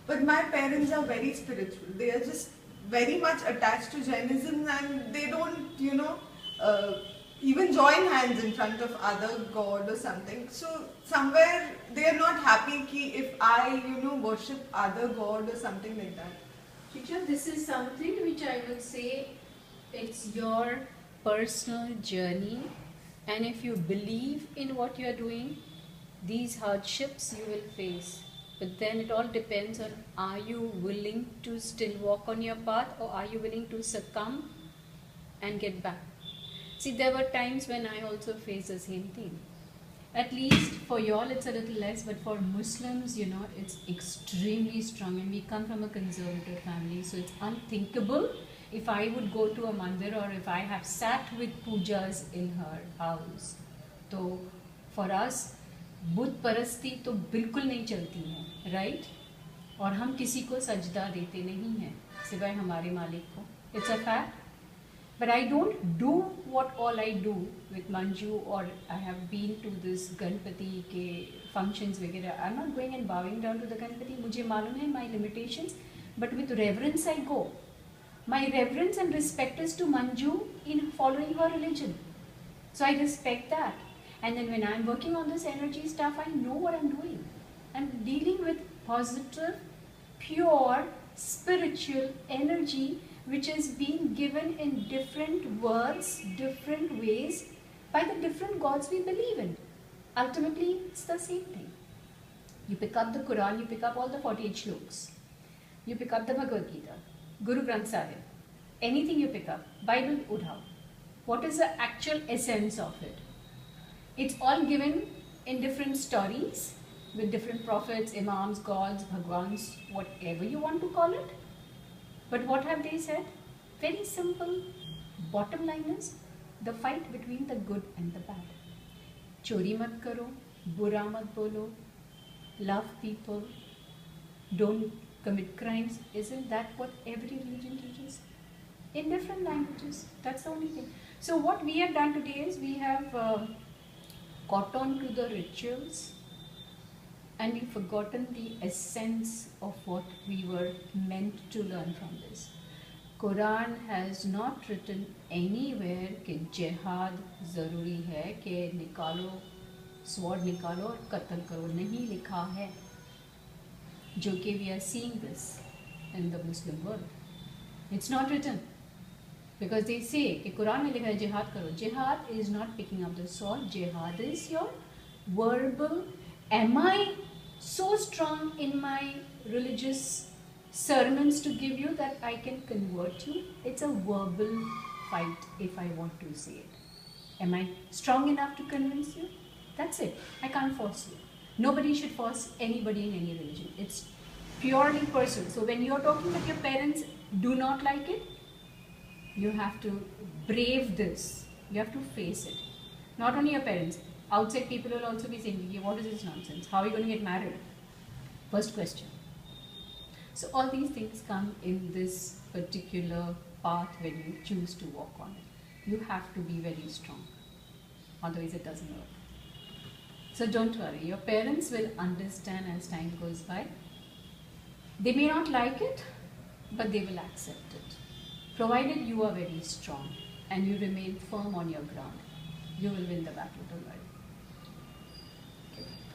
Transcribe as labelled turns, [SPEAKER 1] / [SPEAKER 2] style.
[SPEAKER 1] But my parents are very spiritual. They are just very much attached to Jainism, and they don't, even join hands in front of other god or something. So somewhere they are not happy ki if I, worship other god or something like that.
[SPEAKER 2] Shiksha, this is something which I would say it's your personal journey, and if you believe in what you are doing, these hardships you will face. But then it all depends on, are you willing to still walk on your path, or are you willing to succumb and get back? See, there were times when I also faced the same thing. At least for y'all it's a little less, but for Muslims, it's extremely strong, and we come from a conservative family, so it's unthinkable if I would go to a mandir or if I have sat with pujas in her house. So for us, बुत परस्ती तो बिल्कुल नहीं चलती है, right? और हम किसी को सजदा देते नहीं हैं सिवाय हमारे मालिक को. It's a fact. But I don't do what all I do with Manju, or I have been to this Ganpati के functions वगैरह. I'm not going and bowing down to the Ganpati. मुझे मालूम है my limitations, but with reverence I go. My reverence and respect is to Manju in following her religion. So I respect that. And then when I'm working on this energy stuff, I know what I'm doing. I'm dealing with positive, pure, spiritual energy which is being given in different words, different ways, by the different gods we believe in. Ultimately, it's the same thing. You pick up the Quran, you pick up all the 48 shlokas. You pick up the Bhagavad Gita, Guru Granth Sahib. Anything you pick up, Bible udhao. What is the actual essence of it? It's all given in different stories with different prophets, imams, gods, bhagwans, whatever you want to call it. But what have they said? Very simple. Bottom line is the fight between the good and the bad. Chori mat karo, bura mat bolo, love people, don't commit crimes. Isn't that what every religion teaches? In different languages. That's the only thing. So what we have done today is we have caught on to the rituals, and we've forgotten the essence of what we were meant to learn from this. Quran has not written anywhere कि jihad ज़रूरी है, कि निकालो sword निकालो और कत्ल करो. नहीं लिखा है. जो कि we are seeing this in the Muslim world. It's not written. Because they say कि कुरान में लिखा है जिहाद करो. Jihad is not picking up the sword. Jihad is your verbal. Am I so strong in my religious sermons to give you that I can convert you? It's a verbal fight if I want to say it. Am I strong enough to convince you? That's it. I can't force you. Nobody should force anybody in any religion. It's purely personal. So when you're talking with your parents, do not like it, you have to brave this. You have to face it. Not only your parents, outside people will also be saying, what is this nonsense? How are you going to get married? First question. So all these things come in this particular path when you choose to walk on it. You have to be very strong. Otherwise it doesn't work. So don't worry. Your parents will understand as time goes by. They may not like it, but they will accept it. Provided you are very strong and you remain firm on your ground, you will win the battle. Don't worry.